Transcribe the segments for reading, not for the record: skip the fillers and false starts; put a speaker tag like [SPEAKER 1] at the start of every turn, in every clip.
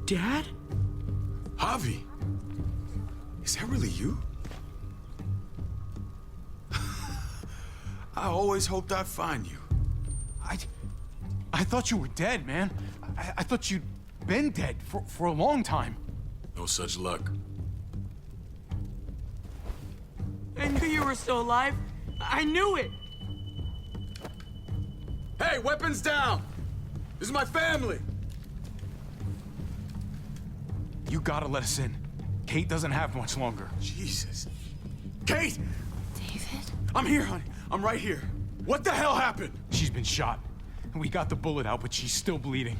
[SPEAKER 1] Dad?
[SPEAKER 2] Javi, is that really you? I always hoped I'd find you.
[SPEAKER 3] I thought you were dead, man. I thought you'd been dead for a long time.
[SPEAKER 2] No such luck.
[SPEAKER 1] I knew you were still alive. I knew it.
[SPEAKER 2] Hey, weapons down! This is my family!
[SPEAKER 3] You gotta let us in. Kate doesn't have much longer.
[SPEAKER 2] Jesus. Kate!
[SPEAKER 4] David?
[SPEAKER 2] I'm here, honey. I'm right here. What the hell happened?
[SPEAKER 3] She's been shot. We got the bullet out, but she's still bleeding.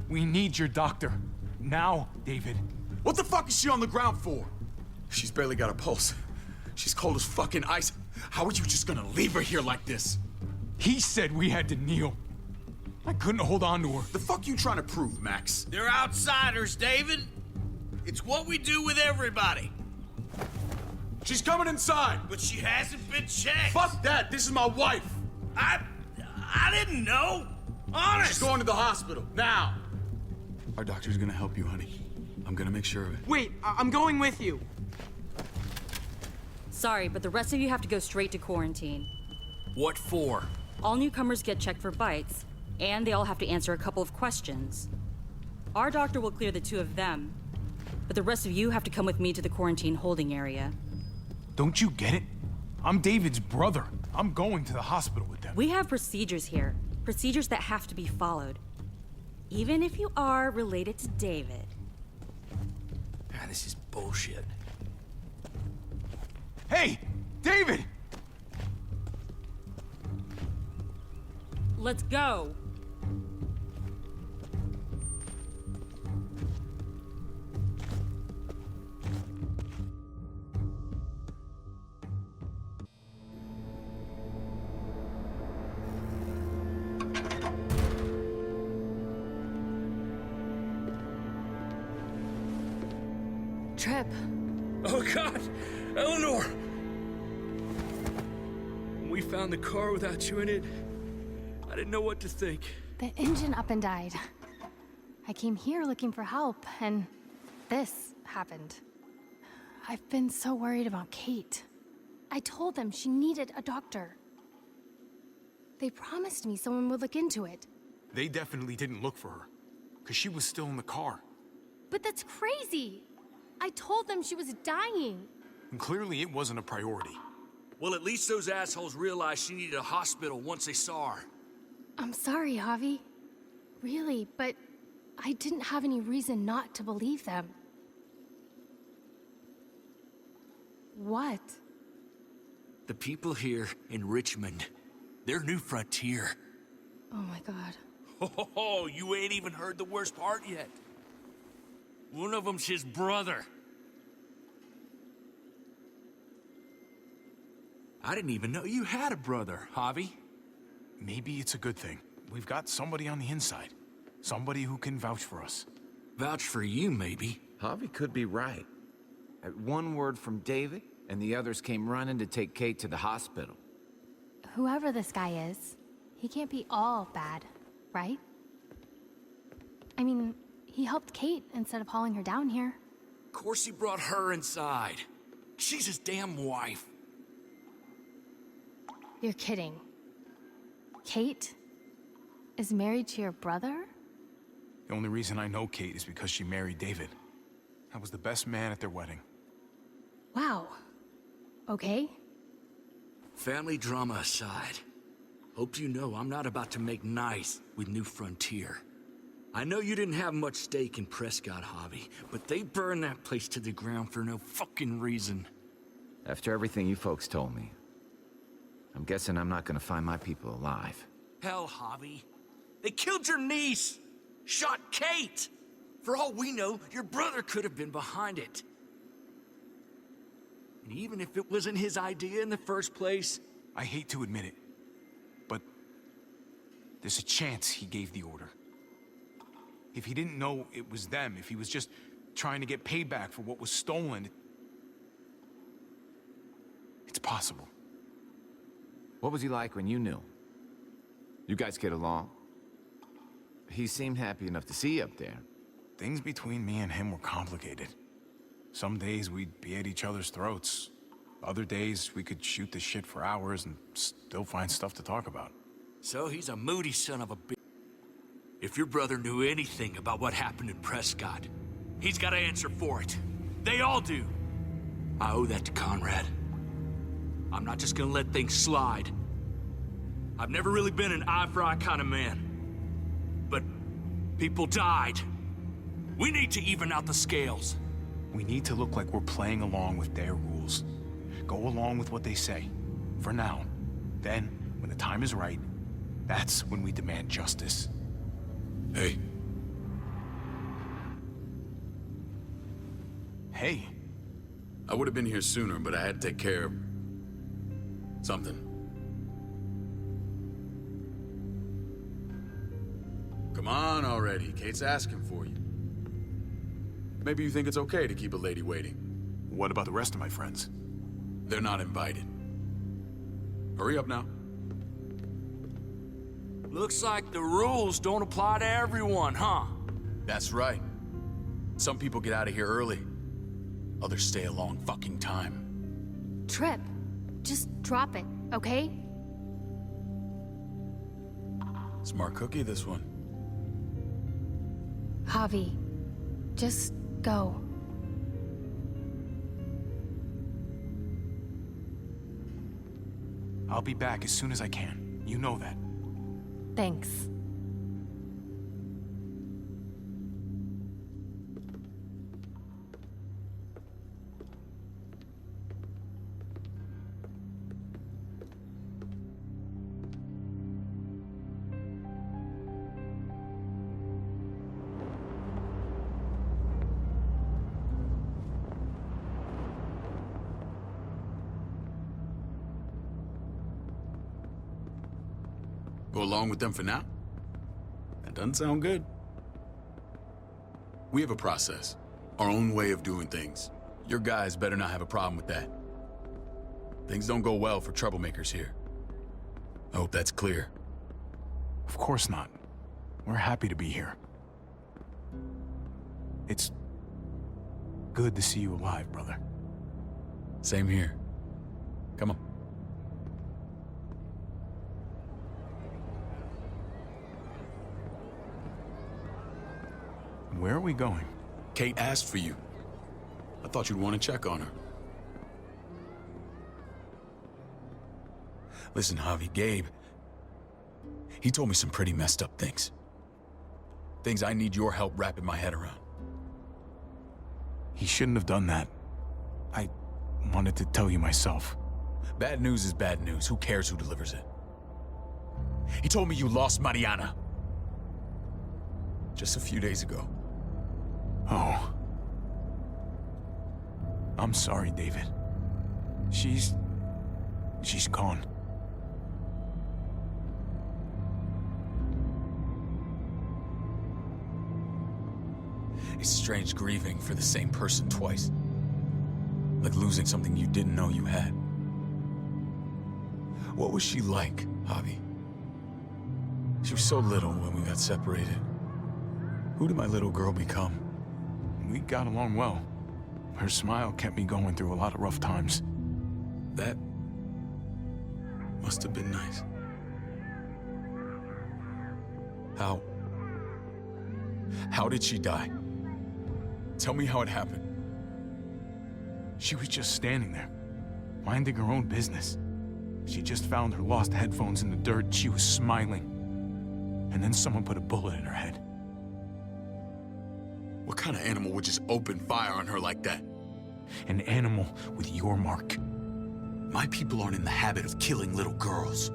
[SPEAKER 3] We need your doctor. Now, David.
[SPEAKER 2] What the fuck is she on the ground for? She's barely got a pulse. She's cold as fucking ice. How are you just gonna leave her here like this?
[SPEAKER 3] He said we had to kneel. I couldn't hold on to her.
[SPEAKER 2] The fuck you trying to prove, Max?
[SPEAKER 5] They're outsiders, David. It's what we do with everybody.
[SPEAKER 2] She's coming inside!
[SPEAKER 5] But she hasn't been checked.
[SPEAKER 2] Fuck that! This is my wife!
[SPEAKER 5] I didn't know. Honest.
[SPEAKER 2] She's going to the hospital, now! Our doctor's gonna help you, honey. I'm gonna make sure of it.
[SPEAKER 1] Wait, I'm going with you.
[SPEAKER 4] Sorry, but the rest of you have to go straight to quarantine.
[SPEAKER 5] What for?
[SPEAKER 4] All newcomers get checked for bites, and they all have to answer a couple of questions. Our doctor will clear the two of them, but the rest of you have to come with me to the quarantine holding area.
[SPEAKER 3] Don't you get it? I'm David's brother. I'm going to the hospital with them.
[SPEAKER 4] We have procedures here, procedures that have to be followed. Even if you are related to David.
[SPEAKER 5] Ah, this is bullshit.
[SPEAKER 3] Hey, David!
[SPEAKER 4] Let's go.
[SPEAKER 6] Trip.
[SPEAKER 7] Oh, God! Eleanor! When we found the car without you in it, I didn't know what to think.
[SPEAKER 6] The engine up and died. I came here looking for help, and this happened. I've been so worried about Kate. I told them she needed a doctor. They promised me someone would look into it.
[SPEAKER 3] They definitely didn't look for her, because she was still in the car.
[SPEAKER 6] But that's crazy! I told them she was dying.
[SPEAKER 3] And clearly it wasn't a priority.
[SPEAKER 5] Well, at least those assholes realized she needed a hospital once they saw her.
[SPEAKER 6] I'm sorry, Javi. Really, but I didn't have any reason not to believe them. What?
[SPEAKER 5] The people here in Richmond, their new frontier.
[SPEAKER 6] Oh my God.
[SPEAKER 5] Oh, you ain't even heard the worst part yet. One of them's his brother. I didn't even know you had a brother, Javi.
[SPEAKER 3] Maybe it's a good thing. We've got somebody on the inside. Somebody who can vouch for us.
[SPEAKER 5] Vouch for you, maybe.
[SPEAKER 8] Javi could be right. At one word from David, and the others came running to take Kate to the hospital.
[SPEAKER 6] Whoever this guy is, he can't be all bad, right? I mean, he helped Kate instead of hauling her down here.
[SPEAKER 5] Of course he brought her inside. She's his damn wife.
[SPEAKER 6] You're kidding. Kate is married to your brother?
[SPEAKER 3] The only reason I know Kate is because she married David. I was the best man at their wedding.
[SPEAKER 6] Wow. Okay.
[SPEAKER 5] Family drama aside, hope you know I'm not about to make nice with New Frontier. I know you didn't have much stake in Prescott, Javi, but they burned that place to the ground for no fucking reason.
[SPEAKER 8] After everything you folks told me, I'm guessing I'm not gonna find my people alive.
[SPEAKER 5] Hell, Javi. They killed your niece! Shot Kate! For all we know, your brother could have been behind it. And even if it wasn't his idea in the first place...
[SPEAKER 3] I hate to admit it, but there's a chance he gave the order. If he didn't know it was them, if he was just trying to get payback for what was stolen, it's possible.
[SPEAKER 8] What was he like when you knew? You guys get along? He seemed happy enough to see you up there.
[SPEAKER 3] things between me and him were complicated. Some days we'd be at each other's throats. Other days we could shoot the shit for hours and still find stuff to talk about.
[SPEAKER 5] So he's a moody son of a bitch. If your brother knew anything about what happened in Prescott, he's got to answer for it. They all do. I owe that to Conrad. I'm not just gonna let things slide. I've never really been an eye-for-eye kind of man. But people died. We need to even out the scales.
[SPEAKER 3] We need to look like we're playing along with their rules. Go along with what they say. For now. Then, when the time is right, that's when we demand justice.
[SPEAKER 2] Hey.
[SPEAKER 3] Hey.
[SPEAKER 2] I would have been here sooner, but I had to take care of something. Come on already. Kate's asking for you. Maybe you think it's okay to keep a lady waiting.
[SPEAKER 3] What about the rest of my friends?
[SPEAKER 2] They're not invited. Hurry up now.
[SPEAKER 5] Looks like the rules don't apply to everyone, huh?
[SPEAKER 2] That's right. Some people get out of here early. Others stay a long fucking time.
[SPEAKER 6] Trip, just drop it, okay?
[SPEAKER 2] Smart cookie, this one.
[SPEAKER 6] Javi, just go.
[SPEAKER 3] I'll be back as soon as I can. You know that.
[SPEAKER 6] Thanks.
[SPEAKER 2] Go along with them for now? That doesn't sound good. We have a process, our own way of doing things. Your guys better not have a problem with that. Things don't go well for troublemakers here. I hope that's clear.
[SPEAKER 3] Of course not. We're happy to be here. It's good to see you alive, brother.
[SPEAKER 2] Same here. Come on.
[SPEAKER 3] Where are we going?
[SPEAKER 2] Kate asked for you. I thought you'd want to check on her. Listen, Javi, Gabe, he told me some pretty messed up things. Things I need your help wrapping my head around.
[SPEAKER 3] He shouldn't have done that. I wanted to tell you myself.
[SPEAKER 2] Bad news is bad news. Who cares who delivers it? He told me you lost Mariana. Just a few days ago.
[SPEAKER 3] Oh. I'm sorry, David. She's gone.
[SPEAKER 2] It's strange grieving for the same person twice. Like losing something you didn't know you had. What was she like, Javi? She was so little when we got separated. Who did my little girl become?
[SPEAKER 3] We got along well. Her smile kept me going through a lot of rough times.
[SPEAKER 2] That must have been nice. How did she die? Tell me how it happened.
[SPEAKER 3] She was just standing there, minding her own business. She just found her lost headphones in the dirt and she was smiling. And then someone put a bullet in her head.
[SPEAKER 2] What kind of animal would just open fire on her like that?
[SPEAKER 3] An animal with your mark.
[SPEAKER 2] My people aren't in the habit of killing little girls.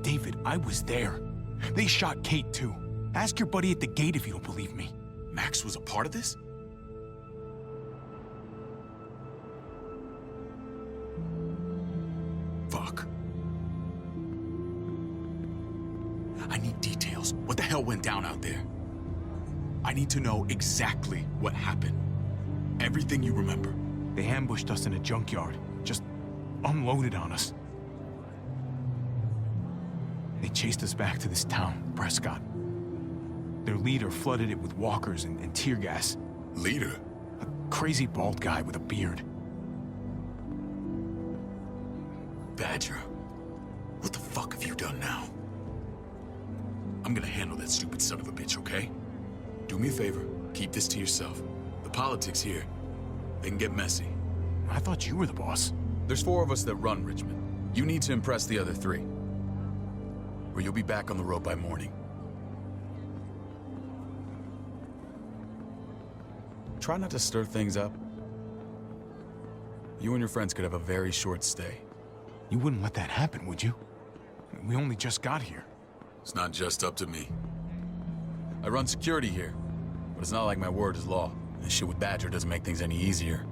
[SPEAKER 3] David, I was there. They shot Kate too. Ask your buddy at the gate if you don't believe me.
[SPEAKER 2] Max was a part of this? Fuck. I need details. What the hell went down out there? I need to know exactly what happened. Everything you remember.
[SPEAKER 3] They ambushed us in a junkyard. Just unloaded on us. They chased us back to this town, Prescott. Their leader flooded it with walkers and tear gas.
[SPEAKER 2] Leader?
[SPEAKER 3] A crazy bald guy with a beard.
[SPEAKER 2] Badger, what the fuck have you done now? I'm gonna handle that stupid son of a bitch, okay? Do me a favor, keep this to yourself. The politics here, they can get messy.
[SPEAKER 3] I thought you were the boss.
[SPEAKER 2] There's 4 of us that run Richmond. You need to impress the other 3. Or you'll be back on the road by morning. Try not to stir things up. You and your friends could have a very short stay.
[SPEAKER 3] You wouldn't let that happen, would you? We only just got here.
[SPEAKER 2] It's not just up to me. I run security here, but it's not like my word is law. This shit with Badger doesn't make things any easier.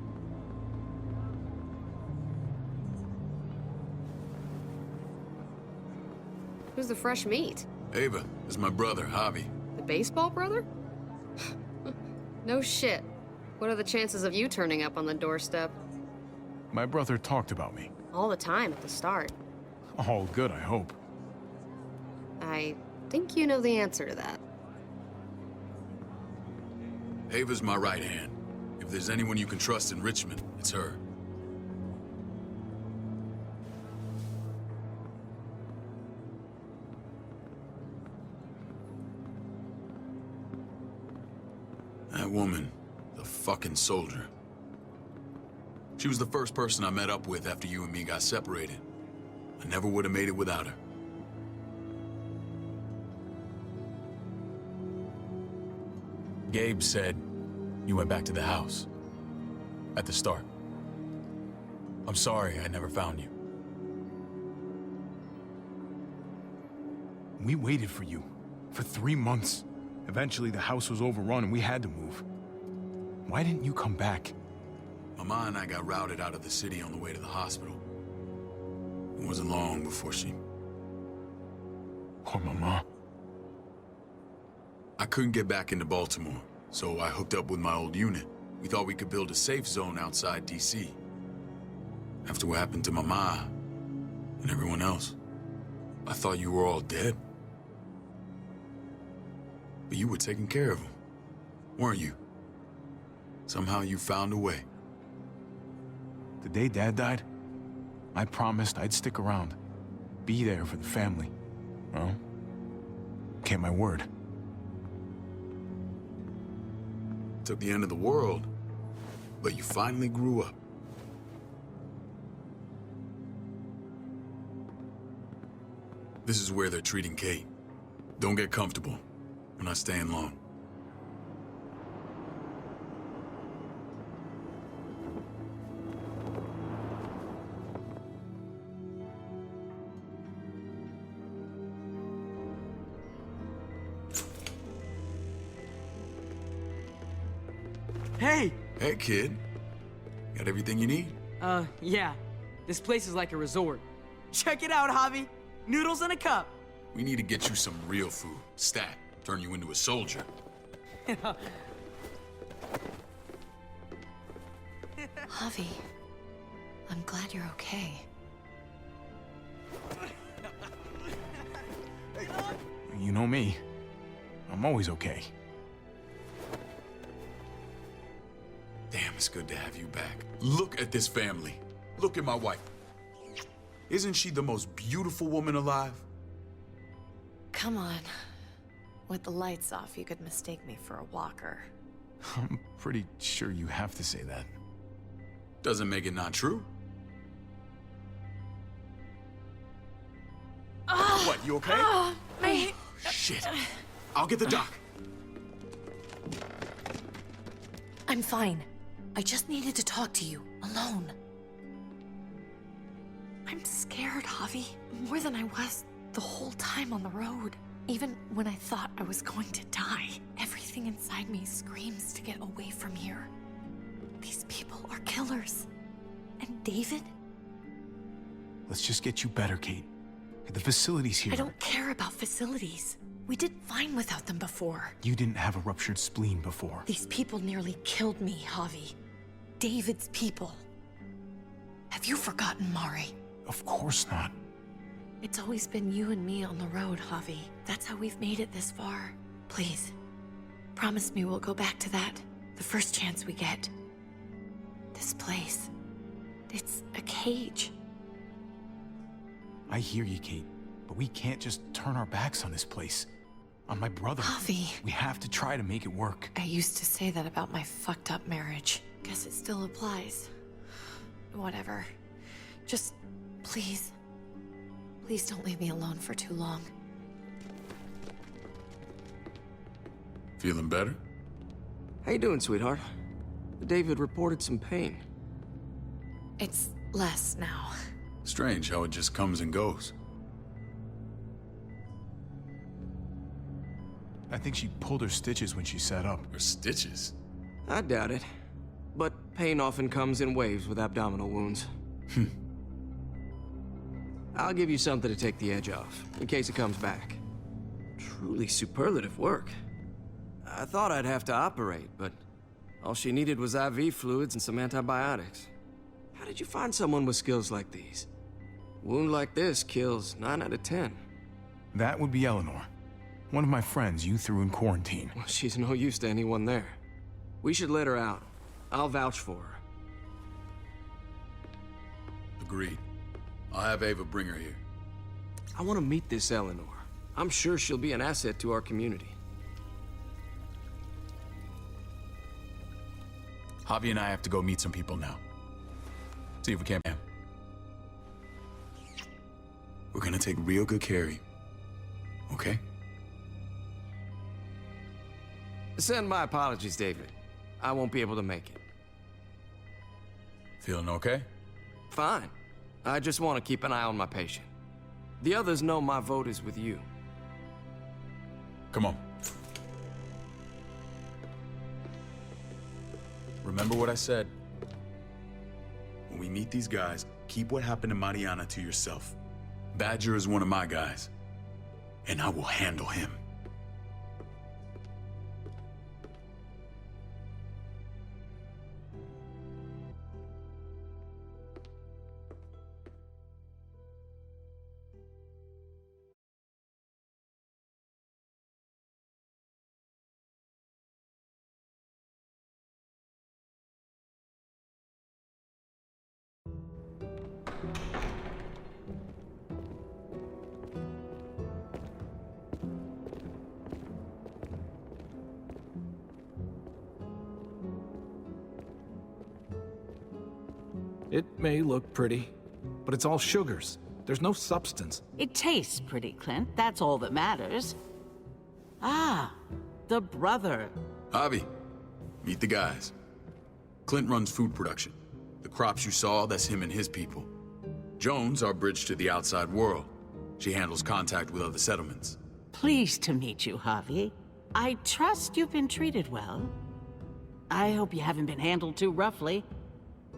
[SPEAKER 9] Who's the fresh meat?
[SPEAKER 2] Ava, this is my brother, Javi.
[SPEAKER 9] The baseball brother? No shit. What are the chances of you turning up on the doorstep?
[SPEAKER 3] My brother talked about me.
[SPEAKER 9] All the time at the start.
[SPEAKER 3] All good, I hope.
[SPEAKER 9] I think you know the answer to that.
[SPEAKER 2] Ava's my right hand. If there's anyone you can trust in Richmond, it's her. That woman, the fucking soldier. She was the first person I met up with after you and me got separated. I never would have made it without her. Gabe said you went back to the house. At the start. I'm sorry I never found you.
[SPEAKER 3] We waited for you. For 3 months. Eventually the house was overrun and we had to move. Why didn't you come back?
[SPEAKER 2] Mama and I got routed out of the city on the way to the hospital. It wasn't long before she...
[SPEAKER 3] Poor Mama.
[SPEAKER 2] I couldn't get back into Baltimore, so I hooked up with my old unit. We thought we could build a safe zone outside D.C. After what happened to Mama and everyone else, I thought you were all dead. But you were taking care of them, weren't you? Somehow you found a way.
[SPEAKER 3] The day Dad died, I promised I'd stick around. Be there for the family. Well, kept my word.
[SPEAKER 2] Took the end of the world, but you finally grew up. This is where they're treating Kate. Don't get comfortable. We're not staying long.
[SPEAKER 1] Hey!
[SPEAKER 2] Hey, kid. Got everything you need?
[SPEAKER 1] Yeah. This place is like a resort. Check it out, Javi. Noodles in a cup.
[SPEAKER 2] We need to get you some real food. Stat. Turn you into a soldier.
[SPEAKER 10] Javi, I'm glad you're okay.
[SPEAKER 3] You know me. I'm always okay.
[SPEAKER 2] Damn, it's good to have you back. Look at this family. Look at my wife. Isn't she the most beautiful woman alive?
[SPEAKER 10] Come on. With the lights off, you could mistake me for a walker.
[SPEAKER 3] I'm pretty sure you have to say that.
[SPEAKER 2] Doesn't make it not true. What, you okay? Shit. I'll get the doc.
[SPEAKER 10] I'm fine. I just needed to talk to you, alone. I'm scared, Javi. More than I was the whole time on the road. Even when I thought I was going to die, everything inside me screams to get away from here. These people are killers. And David?
[SPEAKER 3] Let's just get you better, Kate. The facilities here...
[SPEAKER 10] I don't care about facilities. We did fine without them before.
[SPEAKER 3] You didn't have a ruptured spleen before.
[SPEAKER 10] These people nearly killed me, Javi. David's people. Have you forgotten, Mari?
[SPEAKER 3] Of course not.
[SPEAKER 10] It's always been you and me on the road, Javi. That's how we've made it this far. Please, Promise me we'll go back to that the first chance we get. This place, it's a cage.
[SPEAKER 3] I hear you, Kate, but we can't just turn our backs on this place. On my brother.
[SPEAKER 10] Javi.
[SPEAKER 3] We have to try to make it work.
[SPEAKER 10] I used to say that about my fucked up marriage. Guess it still applies. Whatever. Just, please. Please don't leave me alone for too long.
[SPEAKER 2] Feeling better?
[SPEAKER 11] How you doing, sweetheart? David reported some pain.
[SPEAKER 10] It's less now.
[SPEAKER 2] Strange how it just comes and goes.
[SPEAKER 3] I think she pulled her stitches when she sat up.
[SPEAKER 2] Her stitches?
[SPEAKER 11] I doubt it. But pain often comes in waves with abdominal wounds. I'll give you something to take the edge off, in case it comes back. Truly superlative work. I thought I'd have to operate, but all she needed was IV fluids and some antibiotics. How did you find someone with skills like these? A wound like this kills 9 out of 10.
[SPEAKER 3] That would be Eleanor. One of my friends you threw in quarantine.
[SPEAKER 11] Well, she's no use to anyone there. We should let her out. I'll vouch for her.
[SPEAKER 2] Agreed. I'll have Ava bring her here.
[SPEAKER 11] I want to meet this Eleanor. I'm sure she'll be an asset to our community.
[SPEAKER 2] Javi and I have to go meet some people now. See if we can. We're gonna take real good care of you. Okay?
[SPEAKER 11] Send my apologies, David. I won't be able to make it.
[SPEAKER 2] Feeling okay?
[SPEAKER 11] Fine. I just want to keep an eye on my patient. The others know my vote is with you.
[SPEAKER 2] Come on. Remember what I said. When we meet these guys, keep what happened to Mariana to yourself. Badger is one of my guys, and I will handle him.
[SPEAKER 12] It may look pretty, but it's all sugars. There's no substance.
[SPEAKER 13] It tastes pretty, Clint. That's all that matters. Ah, the brother.
[SPEAKER 2] Javi, meet the guys. Clint runs food production. The crops you saw, that's him and his people. Jones, our bridge to the outside world. She handles contact with other settlements.
[SPEAKER 13] Pleased to meet you, Javi. I trust you've been treated well. I hope you haven't been handled too roughly.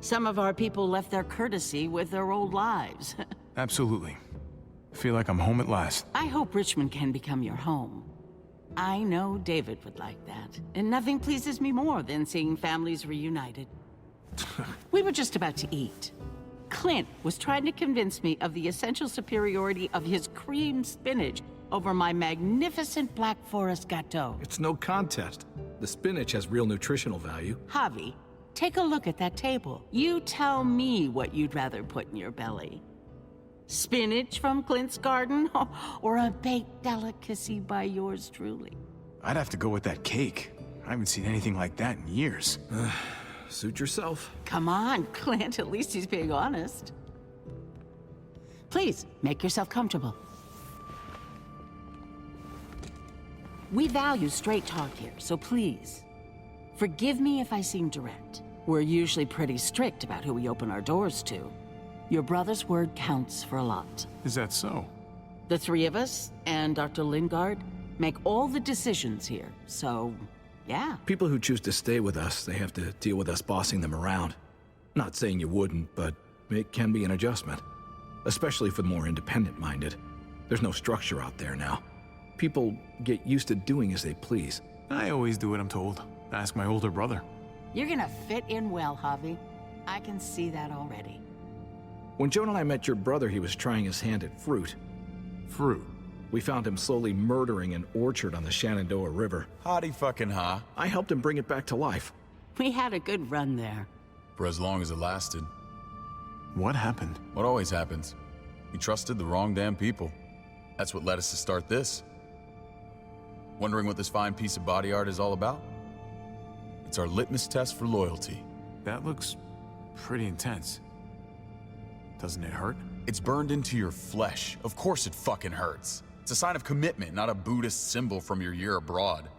[SPEAKER 13] Some of our people left their courtesy with their old lives.
[SPEAKER 3] Absolutely. Feel like I'm home at last.
[SPEAKER 13] I hope Richmond can become your home. I know David would like that, and nothing pleases me more than seeing families reunited. We were just about to eat. Clint was trying to convince me of the essential superiority of his cream spinach over my magnificent Black Forest gâteau.
[SPEAKER 12] It's no contest. The spinach has real nutritional value.
[SPEAKER 13] Javi, take a look at that table. You tell me what you'd rather put in your belly. Spinach from Clint's garden, or a baked delicacy by yours truly?
[SPEAKER 3] I'd have to go with that cake. I haven't seen anything like that in years.
[SPEAKER 12] Suit yourself.
[SPEAKER 13] Come on, Clint, at least he's being honest. Please, make yourself comfortable. We value straight talk here, so please, forgive me if I seem direct. We're usually pretty strict about who we open our doors to. Your brother's word counts for a lot.
[SPEAKER 3] Is that so?
[SPEAKER 13] The three of us, and Dr. Lingard, make all the decisions here, so, yeah.
[SPEAKER 12] People who choose to stay with us, they have to deal with us bossing them around. Not saying you wouldn't, but it can be an adjustment. Especially for the more independent-minded. There's no structure out there now. People get used to doing as they please.
[SPEAKER 3] I always do what I'm told. Ask my older brother.
[SPEAKER 13] You're gonna fit in well, Javi. I can see that already.
[SPEAKER 12] When Joan and I met your brother, he was trying his hand at fruit.
[SPEAKER 3] Fruit?
[SPEAKER 12] We found him slowly murdering an orchard on the Shenandoah River.
[SPEAKER 2] Hotty fucking ha.
[SPEAKER 12] I helped him bring it back to life.
[SPEAKER 13] We had a good run there.
[SPEAKER 2] For as long as it lasted.
[SPEAKER 3] What happened?
[SPEAKER 2] What always happens. We trusted the wrong damn people. That's what led us to start this. Wondering what this fine piece of body art is all about? It's our litmus test for loyalty.
[SPEAKER 3] That looks pretty intense. Doesn't it hurt?
[SPEAKER 2] It's burned into your flesh. Of course it fucking hurts. It's a sign of commitment, not a Buddhist symbol from your year abroad.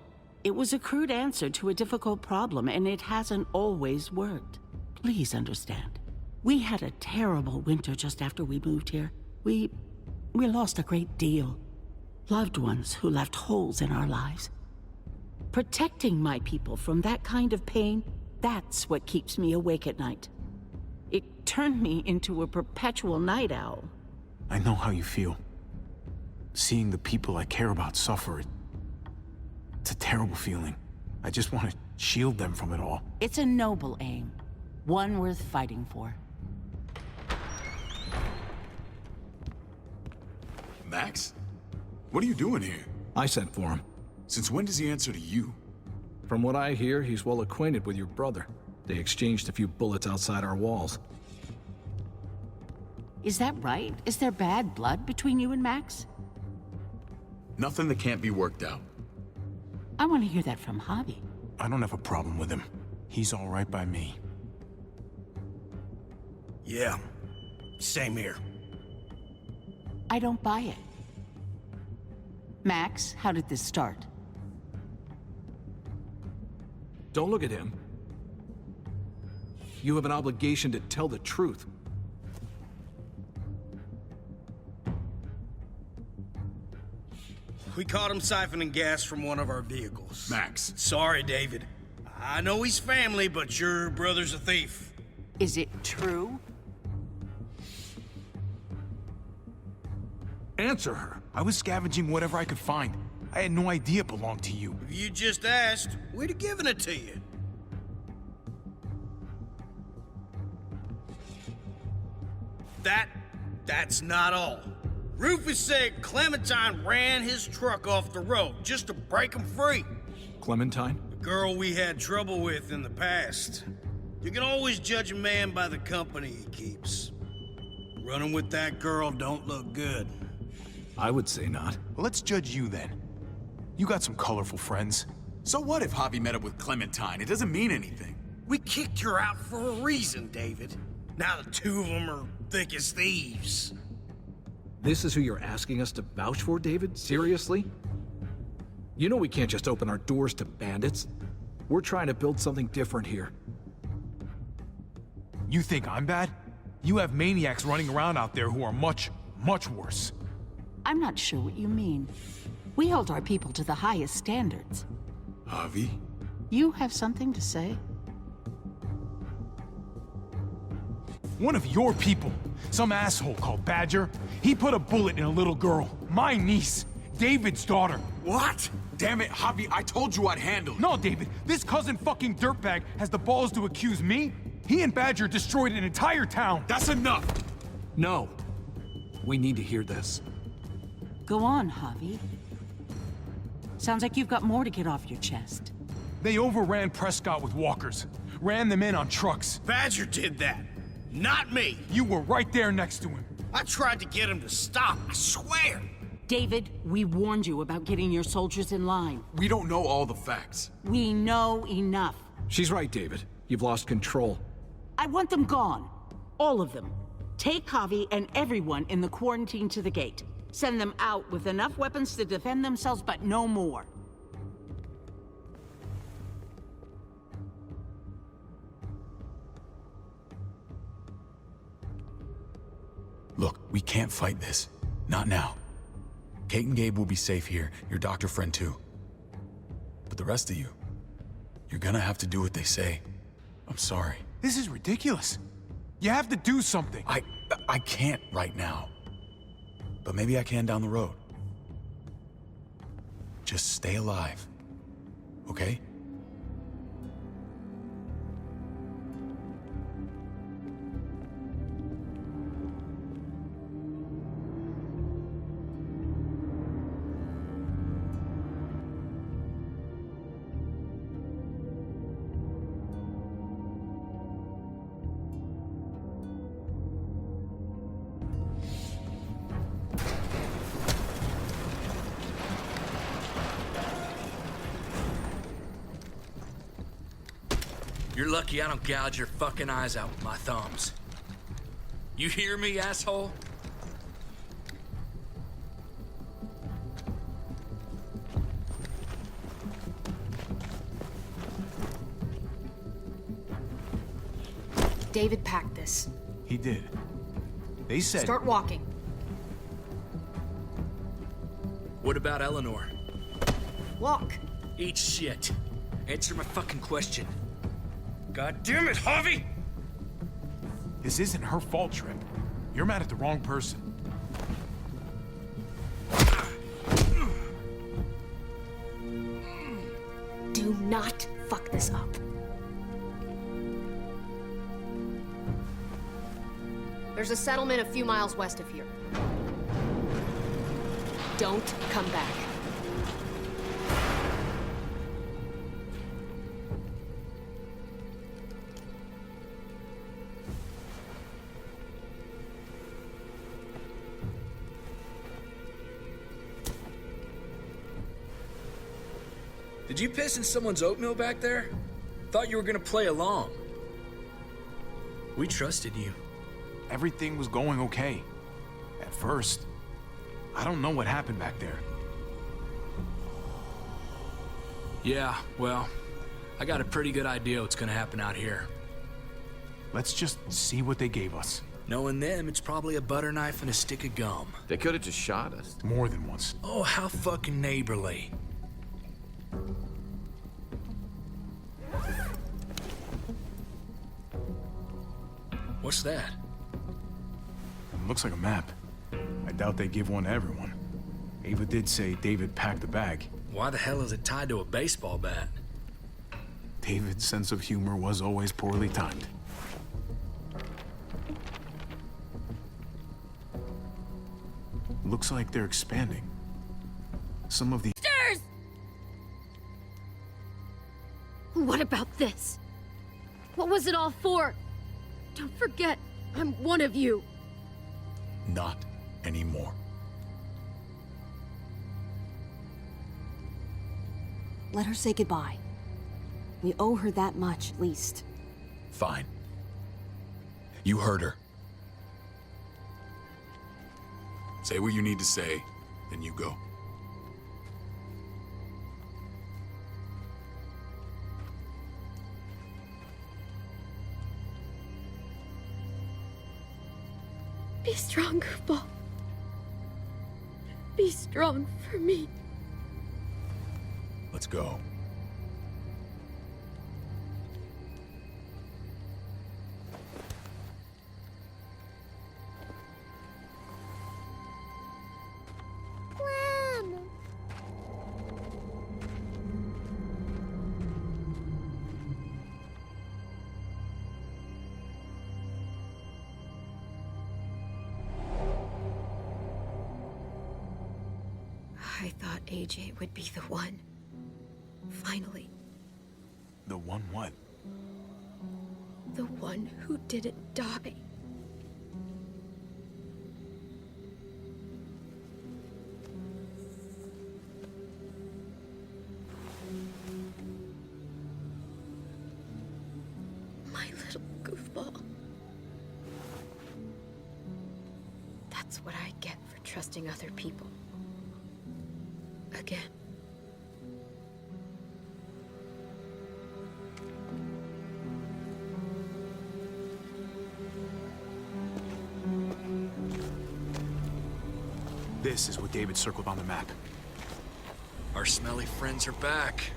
[SPEAKER 13] It was a crude answer to a difficult problem, and it hasn't always worked. Please understand. We had a terrible winter just after we moved here. We lost a great deal. Loved ones who left holes in our lives. Protecting my people from that kind of pain, that's what keeps me awake at night. It turned me into a perpetual night owl.
[SPEAKER 3] I know how you feel. Seeing the people I care about suffer, it's a terrible feeling. I just want to shield them from it all.
[SPEAKER 13] It's a noble aim, one worth fighting for.
[SPEAKER 2] Max? What are you doing here?
[SPEAKER 12] I sent for him.
[SPEAKER 2] Since when does he answer to you?
[SPEAKER 12] From what I hear, he's well acquainted with your brother. They exchanged a few bullets outside our walls.
[SPEAKER 13] Is that right? Is there bad blood between you and Max?
[SPEAKER 2] Nothing that can't be worked out.
[SPEAKER 13] I want to hear that from Javi.
[SPEAKER 3] I don't have a problem with him. He's all right by me.
[SPEAKER 14] Yeah, same here.
[SPEAKER 13] I don't buy it. Max, how did this start?
[SPEAKER 12] Don't look at him. You have an obligation to tell the truth.
[SPEAKER 14] We caught him siphoning gas from one of our vehicles.
[SPEAKER 2] Max.
[SPEAKER 14] Sorry, David. I know he's family, but your brother's a thief.
[SPEAKER 13] Is it true?
[SPEAKER 3] Answer her. I was scavenging whatever I could find. I had no idea it belonged to you.
[SPEAKER 14] If you just asked, we'd have given it to you. That's not all. Rufus said Clementine ran his truck off the road just to break him free.
[SPEAKER 12] Clementine?
[SPEAKER 14] The girl we had trouble with in the past. You can always judge a man by the company he keeps. Running with that girl don't look good.
[SPEAKER 12] I would say not.
[SPEAKER 3] Well, let's judge you then. You got some colorful friends.
[SPEAKER 2] So what if Javi met up with Clementine? It doesn't mean anything.
[SPEAKER 14] We kicked her out for a reason, David. Now the two of them are thick as thieves.
[SPEAKER 12] This is who you're asking us to vouch for, David? Seriously? You know we can't just open our doors to bandits. We're trying to build something different here.
[SPEAKER 3] You think I'm bad? You have maniacs running around out there who are much, much worse.
[SPEAKER 13] I'm not sure what you mean. We hold our people to the highest standards.
[SPEAKER 2] Javi?
[SPEAKER 13] You have something to say?
[SPEAKER 3] One of your people, some asshole called Badger, he put a bullet in a little girl, my niece, David's daughter.
[SPEAKER 2] What? Damn it, Javi, I told you I'd handle it.
[SPEAKER 3] No, David, this cousin fucking dirtbag has the balls to accuse me? He and Badger destroyed an entire town.
[SPEAKER 2] That's enough!
[SPEAKER 12] No. We need to hear this.
[SPEAKER 13] Go on, Javi. Sounds like you've got more to get off your chest.
[SPEAKER 3] They overran Prescott with walkers, ran them in on trucks.
[SPEAKER 14] Badger did that, not me.
[SPEAKER 3] You were right there next to him.
[SPEAKER 14] I tried to get him to stop, I swear.
[SPEAKER 13] David, we warned you about getting your soldiers in line.
[SPEAKER 2] We don't know all the facts.
[SPEAKER 13] We know enough.
[SPEAKER 12] She's right, David. You've lost control.
[SPEAKER 13] I want them gone. All of them. Take Javi and everyone in the quarantine to the gate. Send them out with enough weapons to defend themselves, but no more.
[SPEAKER 2] Look, we can't fight this. Not now. Kate and Gabe will be safe here, your doctor friend too. But the rest of you, you're gonna have to do what they say. I'm sorry.
[SPEAKER 3] This is ridiculous. You have to do something.
[SPEAKER 2] I can't right now. But maybe I can down the road. Just stay alive. Okay?
[SPEAKER 5] You're lucky I don't gouge your fucking eyes out with my thumbs. You hear me, asshole?
[SPEAKER 15] David packed this.
[SPEAKER 3] He did. They said...
[SPEAKER 15] Start walking.
[SPEAKER 5] What about Eleanor?
[SPEAKER 15] Walk.
[SPEAKER 5] Eat shit. Answer my fucking question.
[SPEAKER 14] God damn it, Javi!
[SPEAKER 3] This isn't her fault, Trip. You're mad at the wrong person.
[SPEAKER 15] Do not fuck this up.
[SPEAKER 9] There's a settlement a few miles west of here. Don't come back.
[SPEAKER 5] Did you piss in someone's oatmeal back there? Thought you were gonna play along. We trusted you.
[SPEAKER 3] Everything was going okay. At first. I don't know what happened back there.
[SPEAKER 5] Yeah, well, I got a pretty good idea what's gonna happen out here.
[SPEAKER 3] Let's just see what they gave us.
[SPEAKER 5] Knowing them, it's probably a butter knife and a stick of gum.
[SPEAKER 8] They could have just shot us.
[SPEAKER 3] More than once.
[SPEAKER 5] Oh, how fucking neighborly. What's that?
[SPEAKER 3] Looks like a map. I doubt they give one to everyone. Ava did say David packed the bag.
[SPEAKER 5] Why the hell is it tied to a baseball bat?
[SPEAKER 3] David's sense of humor was always poorly timed. Looks like they're expanding. Some of the...
[SPEAKER 15] Stairs! What about this? What was it all for? Don't forget, I'm one of you.
[SPEAKER 2] Not anymore.
[SPEAKER 16] Let her say goodbye. We owe her that much, at least.
[SPEAKER 2] Fine. You heard her. Say what you need to say, then you go.
[SPEAKER 15] Be strong, Goofball. Be strong for me.
[SPEAKER 2] Let's go.
[SPEAKER 15] I thought AJ would be the one. Finally.
[SPEAKER 3] The one what?
[SPEAKER 15] The one who didn't die. My little goofball. That's what I get for trusting other people. Again.
[SPEAKER 3] This is what David circled on the map.
[SPEAKER 5] Our smelly friends are back.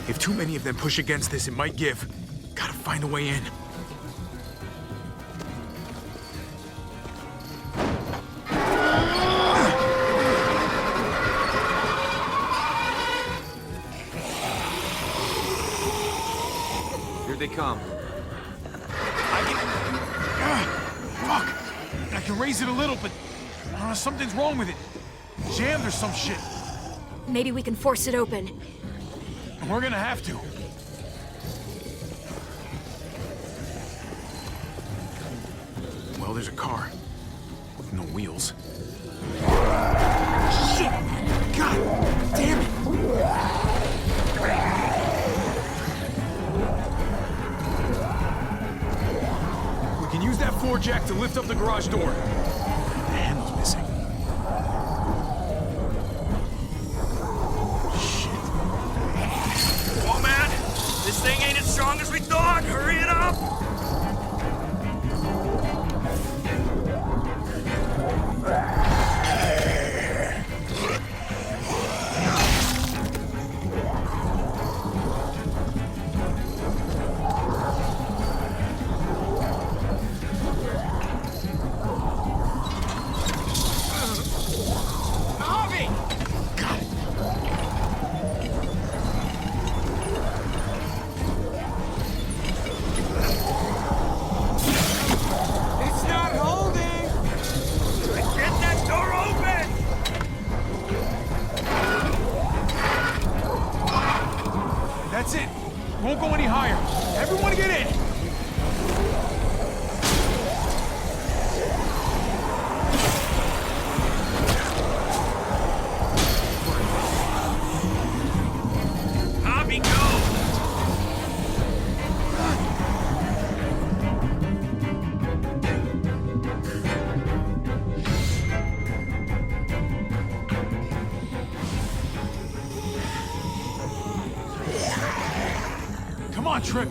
[SPEAKER 3] If too many of them push against this, it might give. Gotta find a way in.
[SPEAKER 8] Here they come.
[SPEAKER 3] Fuck! I can raise it a little, but something's wrong with it. Jammed or some shit.
[SPEAKER 15] Maybe we can force it open.
[SPEAKER 3] We're gonna have to. Well, there's a car with no wheels. Shit! God damn it! We can use that floor jack to lift up the garage door. The handle's missing. Shit.
[SPEAKER 5] Oh man, this thing ain't as strong as we thought. Hurry it up!
[SPEAKER 3] That's it. Won't go any higher. Everyone get in.
[SPEAKER 5] Hobby, go!
[SPEAKER 3] Come on, Trip.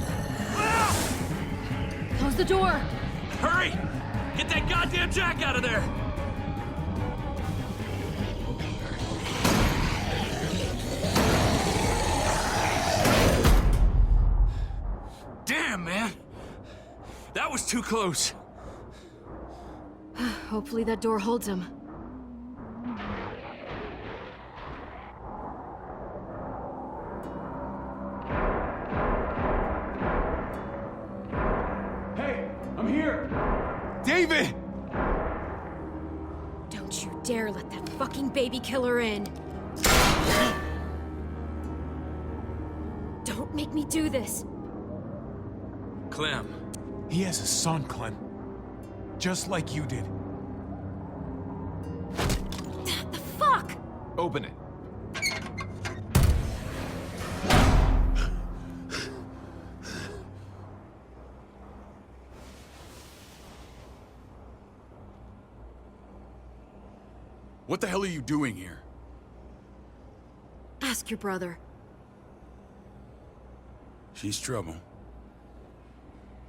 [SPEAKER 15] Close the door.
[SPEAKER 5] Hurry! Get that goddamn jack out of there! Damn, man! That was too close.
[SPEAKER 15] Hopefully that door holds him.
[SPEAKER 3] Hey, I'm here. David!
[SPEAKER 15] Don't you dare let that fucking baby killer in. Don't make me do this.
[SPEAKER 5] Clem.
[SPEAKER 3] He has a son, Clem. Just like you did.
[SPEAKER 15] The fuck?
[SPEAKER 8] Open it.
[SPEAKER 2] What the hell are you doing here?
[SPEAKER 15] Ask your brother.
[SPEAKER 2] She's trouble.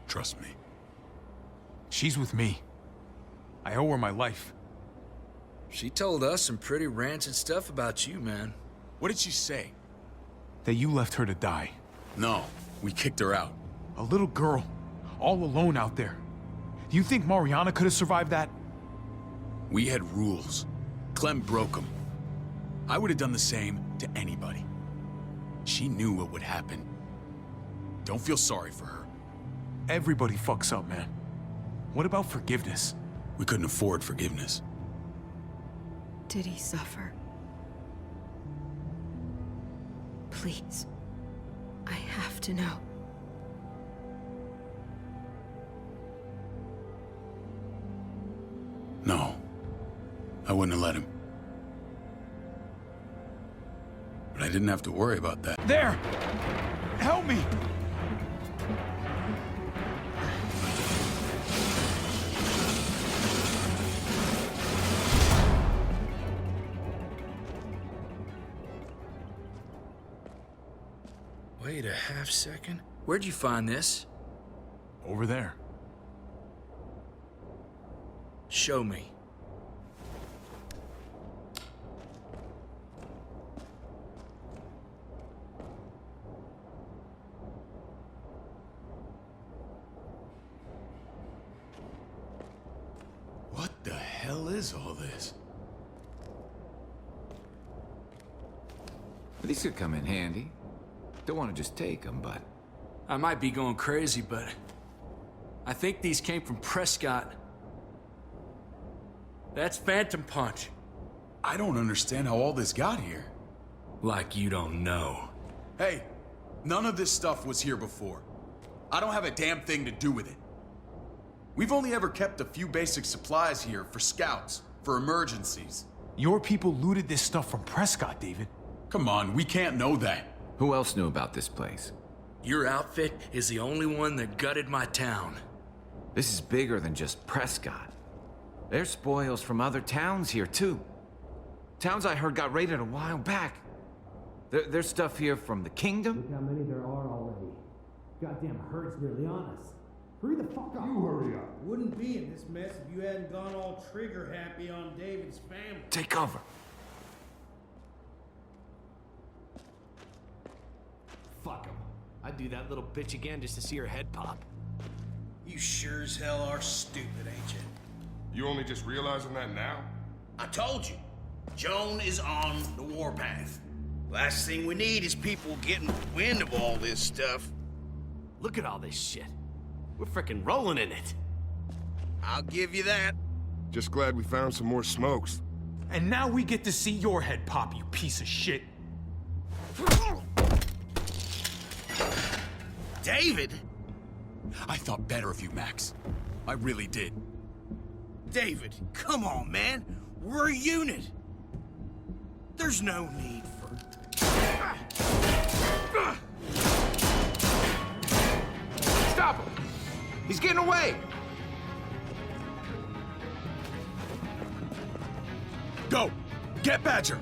[SPEAKER 2] Trust me.
[SPEAKER 3] She's with me. I owe her my life.
[SPEAKER 7] She told us some pretty rancid stuff about you, man.
[SPEAKER 2] What did she say?
[SPEAKER 3] That you left her to die.
[SPEAKER 2] No, we kicked her out.
[SPEAKER 3] A little girl, all alone out there. Do you think Mariana could have survived that?
[SPEAKER 2] We had rules. Clem broke them. I would have done the same to anybody. She knew what would happen. Don't feel sorry for her.
[SPEAKER 3] Everybody fucks up, man. What about forgiveness?
[SPEAKER 2] We couldn't afford forgiveness.
[SPEAKER 15] Did he suffer? Please. I have to know.
[SPEAKER 2] No. I wouldn't have let him. But I didn't have to worry about that.
[SPEAKER 3] There! Help me!
[SPEAKER 7] Wait a half second. Where'd you find this?
[SPEAKER 3] Over there.
[SPEAKER 7] Show me.
[SPEAKER 2] What the hell is all this?
[SPEAKER 8] These could come in handy. Don't want to just take them, but
[SPEAKER 5] I might be going crazy, but I think these came from Prescott. That's Phantom Punch.
[SPEAKER 2] I don't understand how all this got here.
[SPEAKER 5] Like you don't know.
[SPEAKER 2] Hey, none of this stuff was here before. I don't have a damn thing to do with it. We've only ever kept a few basic supplies here for scouts, for emergencies.
[SPEAKER 3] Your people looted this stuff from Prescott, David.
[SPEAKER 2] Come on, we can't know that.
[SPEAKER 8] Who else knew about this place?
[SPEAKER 5] Your outfit is the only one that gutted my town.
[SPEAKER 8] This is bigger than just Prescott. There's spoils from other towns here, too. Towns I heard got raided a while back. There's stuff here from the kingdom.
[SPEAKER 17] Look how many there are already. Goddamn herd's nearly on us. Hurry the fuck up. You hurry up.
[SPEAKER 14] Wouldn't be in this mess if you hadn't gone all trigger happy on David's family.
[SPEAKER 8] Take cover.
[SPEAKER 17] Fuck him. I'd do that little bitch again just to see her head pop.
[SPEAKER 14] You sure as hell are stupid, ain't you?
[SPEAKER 18] You only just realizing that now?
[SPEAKER 14] I told you. Joan is on the warpath. Last thing we need is people getting wind of all this stuff.
[SPEAKER 17] Look at all this shit. We're frickin' rolling in it.
[SPEAKER 14] I'll give you that.
[SPEAKER 18] Just glad we found some more smokes.
[SPEAKER 3] And now we get to see your head pop, you piece of shit.
[SPEAKER 14] David?
[SPEAKER 2] I thought better of you, Max. I really did.
[SPEAKER 14] David, come on, man. We're a unit. There's no need for...
[SPEAKER 8] Stop him! He's getting away!
[SPEAKER 2] Go! Get Badger!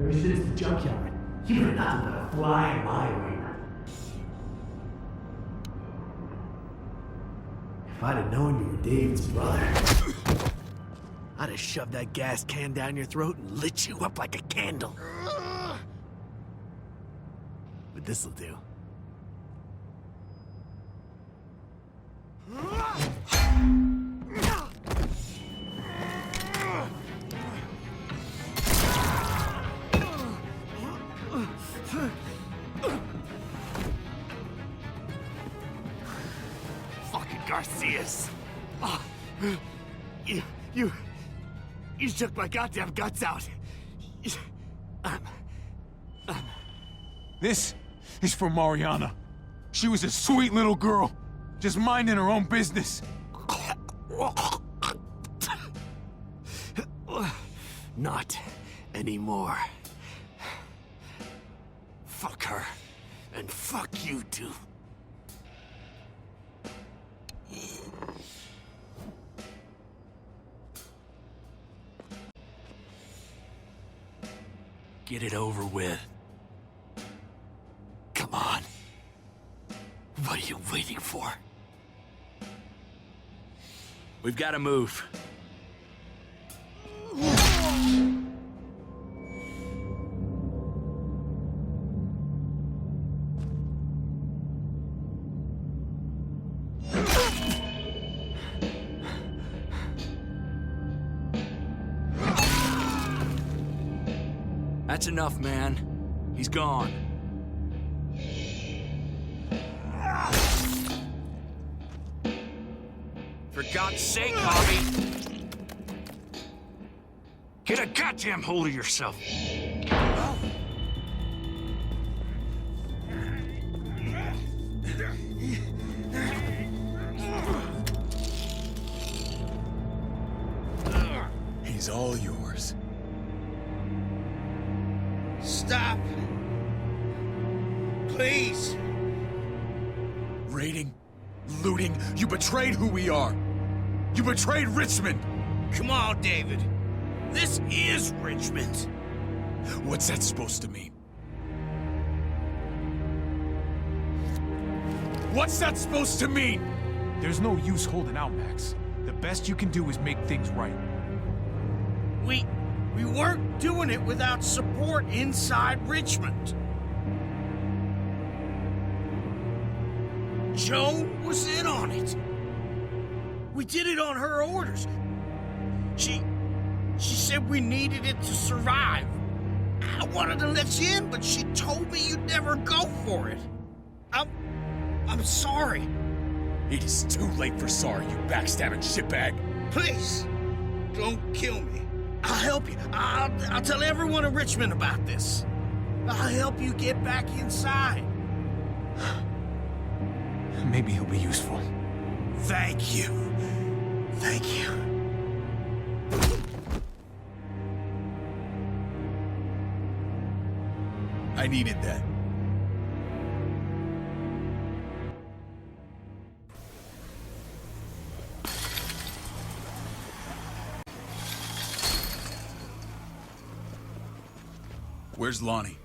[SPEAKER 17] Ever since the junkyard, you were nothing but a fly in my wing. If I'd have known you were David's brother, I'd have shoved that gas can down your throat and lit you up like a candle. But this'll do. Fucking Garcias. Oh, you shook my goddamn guts out.
[SPEAKER 3] This is for Mariana. She was a sweet little girl, just minding her own business.
[SPEAKER 17] Not anymore. Fuck her. And fuck you too. Get it over with. Come on. What are you waiting for?
[SPEAKER 5] We've got to move. That's enough, man. He's gone. For God's sake, Bobby! Get a goddamn hold of yourself.
[SPEAKER 2] He's all yours.
[SPEAKER 14] Stop. Please.
[SPEAKER 2] Raiding, looting, you betrayed who we are. You betrayed Richmond.
[SPEAKER 14] Come on, David. This is Richmond.
[SPEAKER 2] What's that supposed to mean? What's that supposed to mean?
[SPEAKER 3] There's no use holding out, Max. The best you can do is make things right.
[SPEAKER 14] We weren't doing it without support inside Richmond. Joan was in on it. We did it on her orders. She said we needed it to survive. I wanted to let you in, but she told me you'd never go for it. I'm sorry.
[SPEAKER 2] It is too late for sorry, you backstabbing shitbag.
[SPEAKER 14] Please, don't kill me. I'll help you. I'll tell everyone in Richmond about this. I'll help you get back inside.
[SPEAKER 3] Maybe he'll be useful.
[SPEAKER 14] Thank you. Thank you.
[SPEAKER 2] I needed that. Where's Lonnie?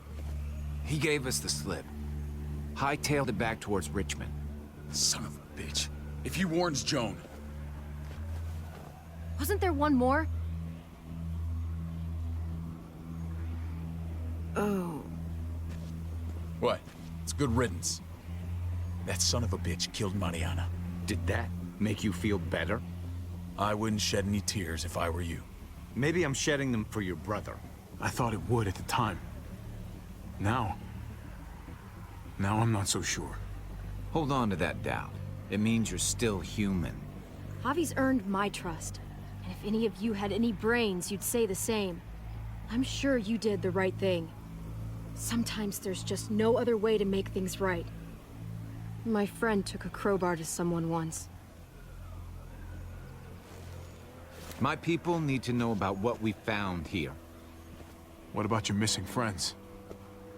[SPEAKER 8] He gave us the slip. Hightailed it back towards Richmond.
[SPEAKER 2] Son of a bitch. If he warns Joan...
[SPEAKER 6] Wasn't there one more?
[SPEAKER 8] Oh.
[SPEAKER 2] What? It's good riddance. That son of a bitch killed Mariana.
[SPEAKER 8] Did that make you feel better?
[SPEAKER 2] I wouldn't shed any tears if I were you.
[SPEAKER 8] Maybe I'm shedding them for your brother.
[SPEAKER 3] I thought it would at the time. Now I'm not so sure.
[SPEAKER 8] Hold on to that doubt. It means you're still human.
[SPEAKER 15] Javi's earned my trust. And if any of you had any brains, you'd say the same. I'm sure you did the right thing. Sometimes there's just no other way to make things right. My friend took a crowbar to someone once.
[SPEAKER 8] My people need to know about what we found here.
[SPEAKER 3] What about your missing friends?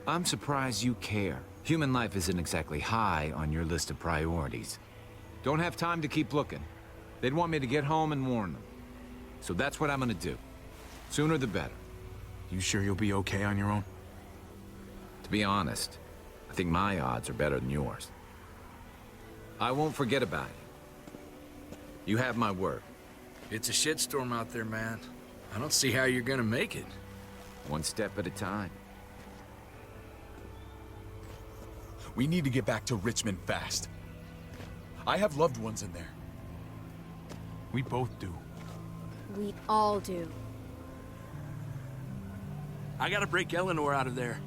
[SPEAKER 8] I'm surprised you care. Human life isn't exactly high on your list of priorities. Don't have time to keep looking. They'd want me to get home and warn them. So that's what I'm gonna do. Sooner the better.
[SPEAKER 3] You sure you'll be okay on your own?
[SPEAKER 8] To be honest, I think my odds are better than yours. I won't forget about you. You have my word.
[SPEAKER 5] It's a shitstorm out there, man. I don't see how you're gonna make it.
[SPEAKER 8] One step at a time.
[SPEAKER 2] We need to get back to Richmond fast. I have loved ones in there.
[SPEAKER 3] We both do.
[SPEAKER 15] We all do.
[SPEAKER 5] I gotta break Eleanor out of there.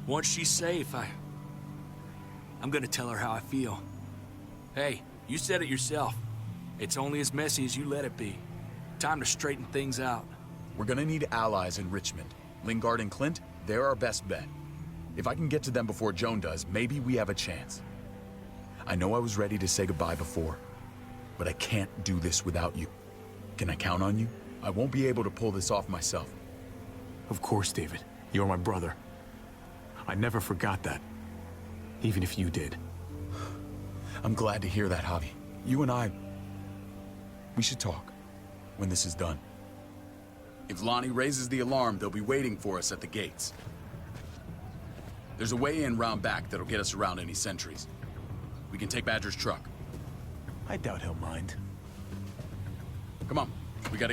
[SPEAKER 5] Once she's safe, I'm gonna tell her how I feel. Hey, you said it yourself. It's only as messy as you let it be. Time to straighten things out.
[SPEAKER 2] We're gonna need allies in Richmond. Lingard and Clint, they're our best bet. If I can get to them before Joan does, maybe we have a chance. I know I was ready to say goodbye before, but I can't do this without you. Can I count on you? I won't be able to pull this off myself.
[SPEAKER 3] Of course, David. You're my brother. I never forgot that. Even if you did.
[SPEAKER 2] I'm glad to hear that, Javi. You and I... we should talk when this is done. If Lonnie raises the alarm, they'll be waiting for us at the gates. There's a way in round back that'll get us around any sentries. We can take Badger's truck.
[SPEAKER 3] I doubt he'll mind.
[SPEAKER 2] Come on, we gotta